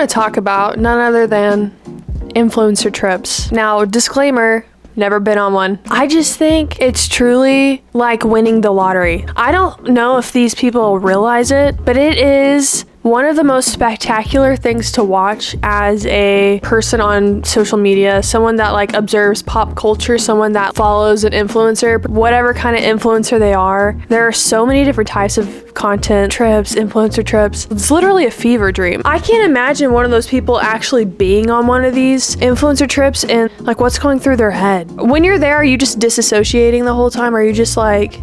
want to talk about none other than influencer trips. Now, disclaimer, never been on one. I just think it's truly like winning the lottery. I don't know if these people realize it, but it is one of the most spectacular things to watch as a person on social media, someone that like observes pop culture, someone that follows an influencer, whatever kind of influencer they are. There are so many different types of content trips, influencer trips. It's literally a fever dream. I can't imagine one of those people actually being on one of these influencer trips and like what's going through their head. When you're there, are you just disassociating the whole time? Or are you just like,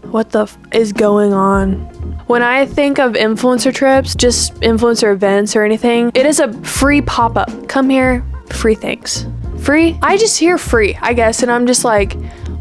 what the is going on? When I think of influencer trips, just influencer events or anything, it is a free pop-up. Come here, free things. Free? I just hear free, I guess, and I'm just like,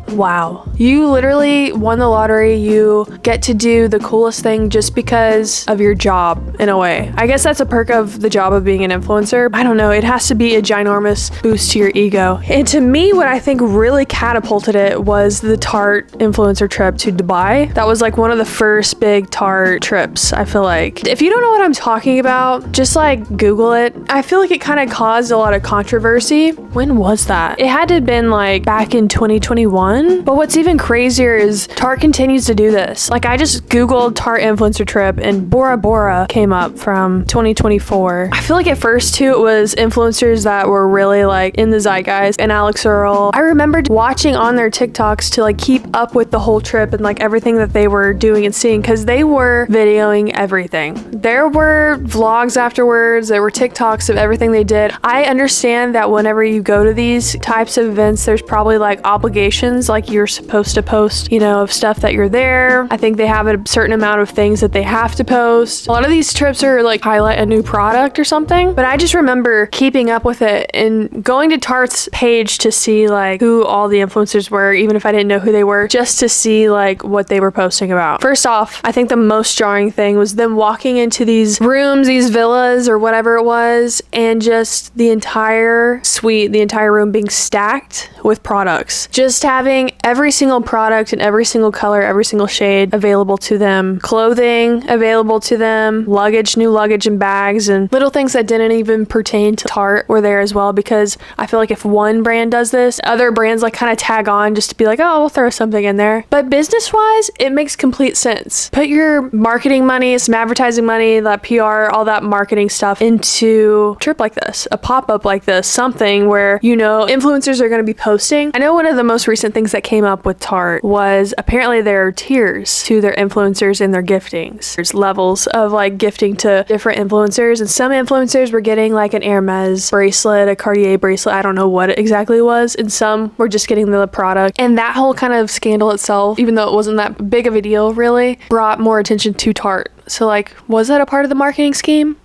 wow. You literally won the lottery. You get to do the coolest thing just because of your job, in a way. I guess that's a perk of the job of being an influencer. I don't know. It has to be a ginormous boost to your ego. And to me, what I think really catapulted it was the Tarte influencer trip to Dubai. That was like one of the first big Tarte trips, I feel like. If you don't know what I'm talking about, just like Google it. I feel like it kind of caused a lot of controversy. When was that? It had to have been like back in 2021. But what's even crazier is Tarte continues to do this. Like I just Googled Tarte influencer trip and Bora Bora came up from 2024. I feel like at first too, it was influencers that were really like in the zeitgeist, and Alex Earl. I remembered watching on their TikToks to like keep up with the whole trip and like everything that they were doing and seeing, because they were videoing everything. There were vlogs afterwards, there were TikToks of everything they did. I understand that whenever you go to these types of events, there's probably like obligations, like you're supposed to post, you know, of stuff that you're there. I think they have a certain amount of things that they have to post. A lot of these trips are like highlight a new product or something, but I just remember keeping up with it and going to Tarte's page to see like who all the influencers were, even if I didn't know who they were, just to see like what they were posting about. First off, I think the most jarring thing was them walking into these rooms, these villas or whatever it was, and just the entire suite, the entire room being stacked with products. Just having every single product in every single color, every single shade available to them. Clothing available to them. Luggage, new luggage and bags, and little things that didn't even pertain to Tarte were there as well, because I feel like if one brand does this, other brands like kind of tag on just to be like, oh, we'll throw something in there. But business-wise, it makes complete sense. Put your marketing money, some advertising money, that PR, all that marketing stuff into a trip like this, a pop-up like this, something where, you know, influencers are going to be posting. I know one of the most recent things that came up with Tarte was apparently there are tiers to their influencers and their giftings. There's levels of like gifting to different influencers, and some influencers were getting like an Hermes bracelet, a Cartier bracelet, I don't know what it exactly was, and some were just getting the product. And that whole kind of scandal itself, even though it wasn't that big of a deal really, brought more attention to Tarte. So like, was that a part of the marketing scheme?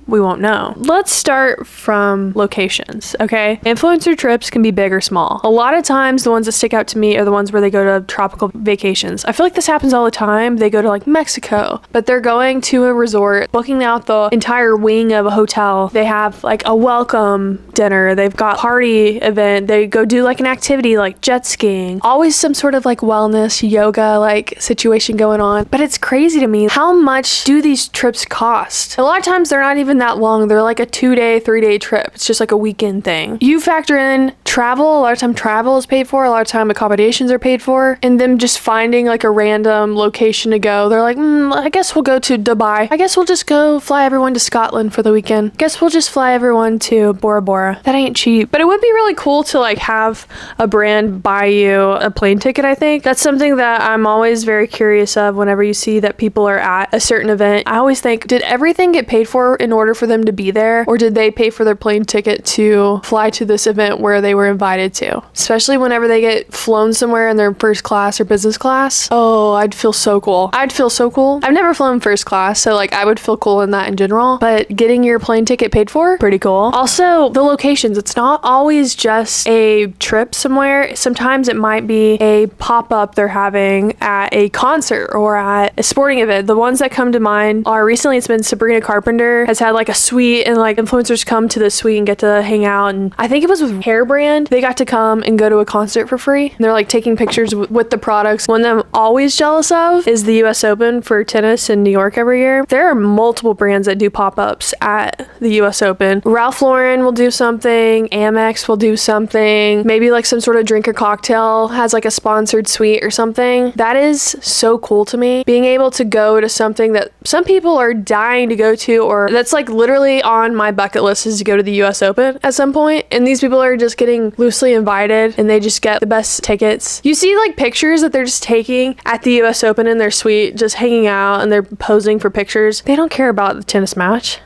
We won't know. Let's start from locations, okay? Influencer trips can be big or small. A lot of times, the ones that stick out to me are the ones where they go to tropical vacations. I feel like this happens all the time. They go to like Mexico, but they're going to a resort, booking out the entire wing of a hotel. They have like a welcome dinner. They've got party event. They go do like an activity like jet skiing. Always some sort of like wellness, yoga like situation going on. But it's crazy to me. How much do these trips cost? A lot of times they're not even that long. They're like a 2-day, 3-day trip. It's just like a weekend thing. You factor in travel. A lot of time travel is paid for. A lot of time accommodations are paid for. And them just finding like a random location to go. They're like, I guess we'll go to Dubai. I guess we'll just go fly everyone to Scotland for the weekend. Guess we'll just fly everyone to Bora Bora. That ain't cheap. But it would be really cool to like have a brand buy you a plane ticket, I think. That's something that I'm always very curious of whenever you see that people are at a certain event. I always think, did everything get paid for in order for them to be there, or did they pay for their plane ticket to fly to this event where they were invited to? Especially whenever they get flown somewhere in their first class or business class. Oh, I'd feel so cool. I'd feel so cool. I've never flown first class, so like I would feel cool in that in general, but getting your plane ticket paid for, pretty cool. Also, the locations. It's not always just a trip somewhere. Sometimes it might be a pop-up they're having at a concert or at a sporting event. The ones that come to mind are recently it's been Sabrina Carpenter has had like a suite, and like influencers come to the suite and get to hang out. And I think it was with Hair Brand, they got to come and go to a concert for free. And they're like taking pictures with the products. One I'm always jealous of is the US Open for tennis in New York every year. There are multiple brands that do pop-ups at the US Open. Ralph Lauren will do something, Amex will do something, maybe like some sort of drink or cocktail has like a sponsored suite or something. That is so cool to me. Being able to go to something that some people are dying to go to, or that's like literally on my bucket list, is to go to the US Open at some point. And these people are just getting loosely invited and they just get the best tickets. You see like pictures that they're just taking at the US Open in their suite, just hanging out, and they're posing for pictures. They don't care about the tennis match.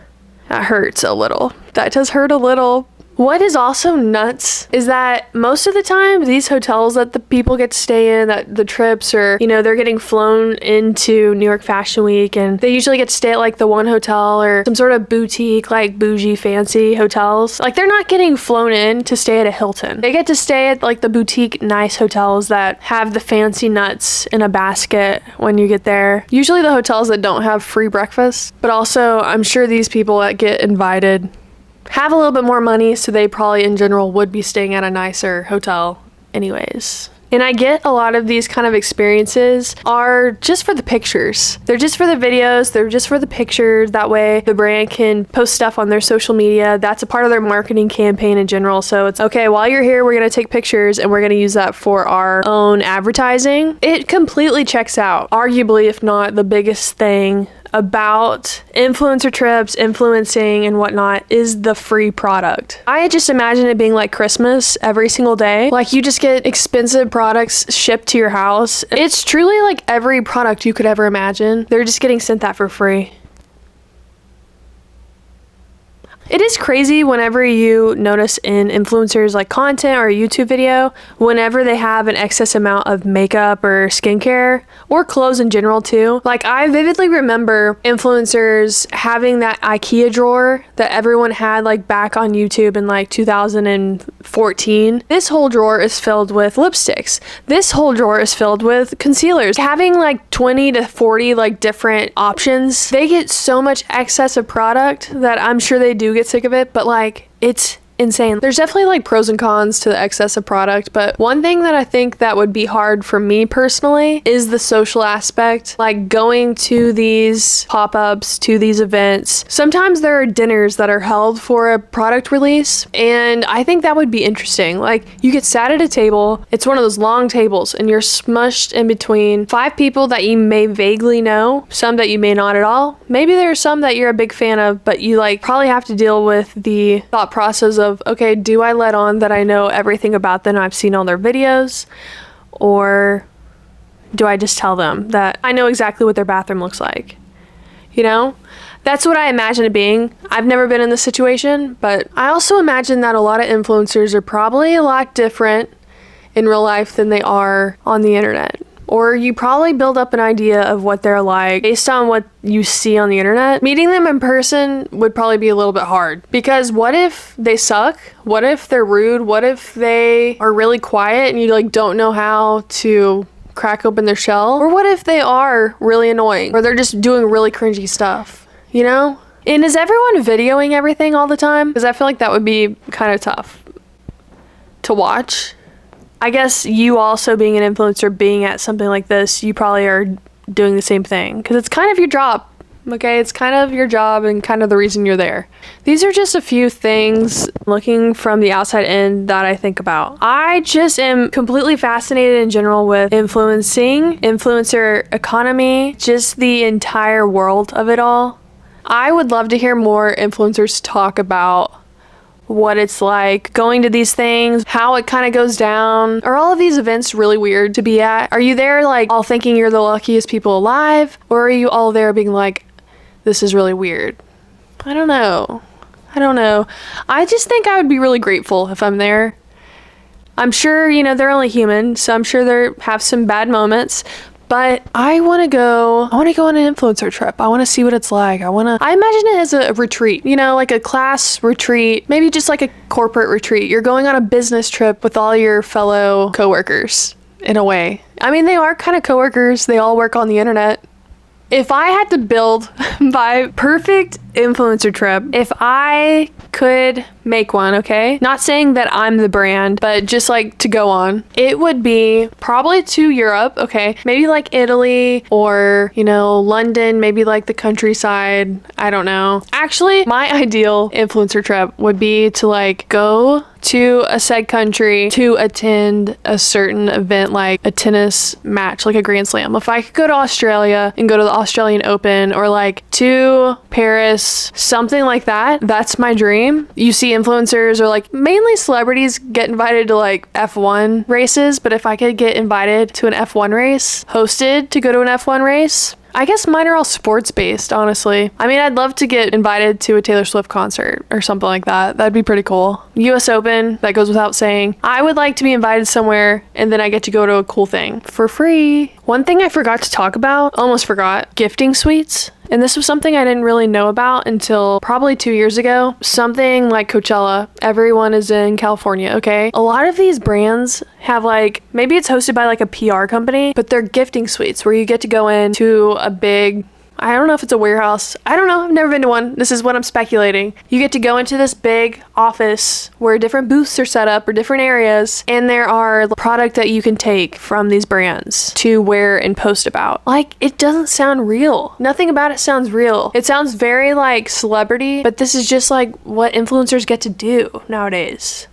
That hurts a little. That does hurt a little. What is also nuts is that most of the time, these hotels that the people get to stay in, that the trips, or, you know, they're getting flown into New York Fashion Week, and they usually get to stay at like the one hotel or some sort of boutique, like bougie, fancy hotels. Like, they're not getting flown in to stay at a Hilton. They get to stay at like the boutique, nice hotels that have the fancy nuts in a basket when you get there. Usually the hotels that don't have free breakfast, but also I'm sure these people that get invited have a little bit more money, so they probably in general would be staying at a nicer hotel anyways. And I get a lot of these kind of experiences are just for the pictures. They're just for the videos. They're just for the pictures. That way the brand can post stuff on their social media. That's a part of their marketing campaign in general. So it's okay, while you're here, we're going to take pictures and we're going to use that for our own advertising. It completely checks out. Arguably, if not the biggest thing about influencer trips, influencing and whatnot, is the free product. I just imagine it being like Christmas every single day. Like, you just get expensive products shipped to your house. It's truly like every product you could ever imagine. They're just getting sent that for free. It is crazy whenever you notice in influencers like content or a YouTube video, whenever they have an excess amount of makeup or skincare or clothes in general too. Like, I vividly remember influencers having that IKEA drawer that everyone had like back on YouTube in like 2014. This whole drawer is filled with lipsticks. This whole drawer is filled with concealers. Having like 20 to 40 like different options, they get so much excess of product that I'm sure they do get sick of it, but like, it's insane. There's definitely like pros and cons to the excess of product, but one thing that I think that would be hard for me personally is the social aspect. Like, going to these pop-ups, to these events. Sometimes there are dinners that are held for a product release, and I think that would be interesting. Like, you get sat at a table, it's one of those long tables, and you're smushed in between 5 people that you may vaguely know, some that you may not at all. Maybe there are some that you're a big fan of, but you like probably have to deal with the thought process of, okay, do I let on that I know everything about them, I've seen all their videos, or do I just tell them that I know exactly what their bathroom looks like? You know? That's what I imagine it being. I've never been in this situation, but I also imagine that a lot of influencers are probably a lot different in real life than they are on the internet. Or you probably build up an idea of what they're like based on what you see on the internet. Meeting them in person would probably be a little bit hard, because what if they suck? What if they're rude? What if they are really quiet and you like don't know how to crack open their shell? Or what if they are really annoying, or they're just doing really cringy stuff, you know? And is everyone videoing everything all the time? Because I feel like that would be kind of tough to watch. I guess you also being an influencer, being at something like this, you probably are doing the same thing, because it's kind of your job. Okay, it's kind of your job and kind of the reason you're there. These are just a few things looking from the outside in that I think about. I just am completely fascinated in general with influencing, influencer economy, just the entire world of it all. I would love to hear more influencers talk about what it's like going to these things, how it kind of goes down. Are all of these events really weird to be at? Are you there like all thinking you're the luckiest people alive? Or are you all there being like, this is really weird? I don't know. I just think I would be really grateful if I'm there. I'm sure, you know, they're only human, so I'm sure they have some bad moments. But I want to go on an influencer trip. I want to see what it's like. I imagine it as a retreat, you know, like a class retreat, maybe just like a corporate retreat. You're going on a business trip with all your fellow coworkers in a way. I mean, they are kind of coworkers. They all work on the internet. If I had to build my perfect influencer trip, if I could make one, okay? Not saying that I'm the brand, but just like to go on, it would be probably to Europe, okay? Maybe like Italy or, you know, London, maybe like the countryside. I don't know. Actually, my ideal influencer trip would be to like go to a said country to attend a certain event like a tennis match, like a Grand Slam. If I could go to Australia and go to the Australian Open or like to Paris, something like that, that's my dream. You see influencers or like mainly celebrities get invited to like F1 races, but if I could get invited to an F1 race, hosted to go to an F1 race, I guess mine are all sports based, honestly. I mean, I'd love to get invited to a Taylor Swift concert or something like that. That'd be pretty cool. US Open, that goes without saying. I would like to be invited somewhere and then I get to go to a cool thing for free. One thing I forgot to talk about, almost forgot, gifting suites. And this was something I didn't really know about until probably 2 years ago. Something like Coachella. Everyone is in California, okay? A lot of these brands have like, maybe it's hosted by like a PR company, but they're gifting suites where you get to go into a big, I don't know if it's a warehouse. I don't know. I've never been to one. This is what I'm speculating. You get to go into this big office where different booths are set up or different areas, and there are product that you can take from these brands to wear and post about. Like, it doesn't sound real. Nothing about it sounds real. It sounds very like celebrity, but this is just like what influencers get to do nowadays.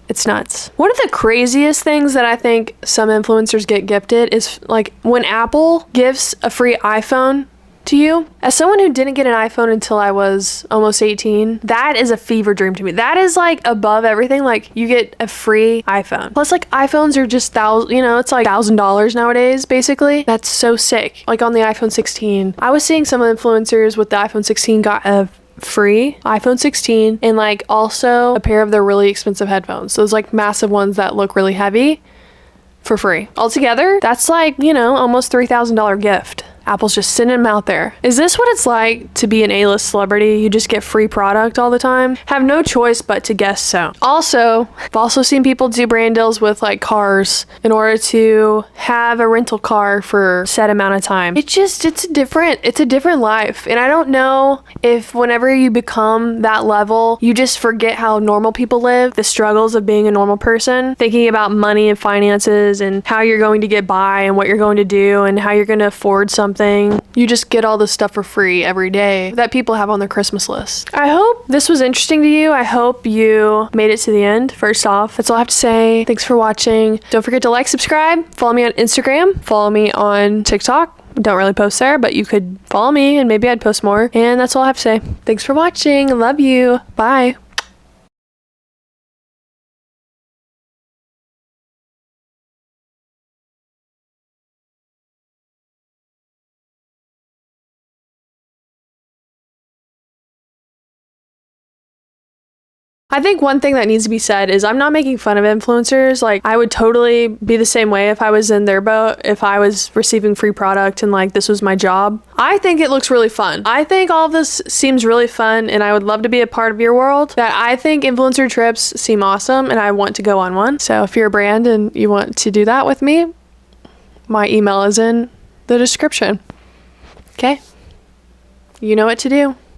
It's nuts. One of the craziest things that I think some influencers get gifted is like when Apple gives a free iPhone to you. As someone who didn't get an iPhone until I was almost 18, that is a fever dream to me. That is like above everything. Like you get a free iPhone. Plus like iPhones are just it's like $1,000 nowadays basically. That's so sick. Like on the iPhone 16, I was seeing some influencers with the iPhone 16 got a free iPhone 16 and like also a pair of their really expensive headphones, those like massive ones that look really heavy, for free. Altogether, that's like, almost $3,000 gift. Apple's just sending them out there. Is this what it's like to be an A-list celebrity? You just get free product all the time? Have no choice but to guess so. Also, I've also seen people do brand deals with like cars in order to have a rental car for a set amount of time. It's a different life. And I don't know if whenever you become that level, you just forget how normal people live, the struggles of being a normal person, thinking about money and finances and how you're going to get by and what you're going to do and how you're going to afford something. You just get all this stuff for free every day that people have on their Christmas list. I hope this was interesting to you. I hope you made it to the end. First off, that's all I have to say. Thanks for watching. Don't forget to like, subscribe, follow me on Instagram, follow me on TikTok. Don't really post there, but you could follow me and maybe I'd post more. And that's all I have to say. Thanks for watching. Love you. Bye. I think one thing that needs to be said is I'm not making fun of influencers. Like, I would totally be the same way if I was in their boat, if I was receiving free product and like this was my job. I think it looks really fun. I think all of this seems really fun and I would love to be a part of your world. That I think influencer trips seem awesome and I want to go on one. So if you're a brand and you want to do that with me, my email is in the description. Okay? You know what to do.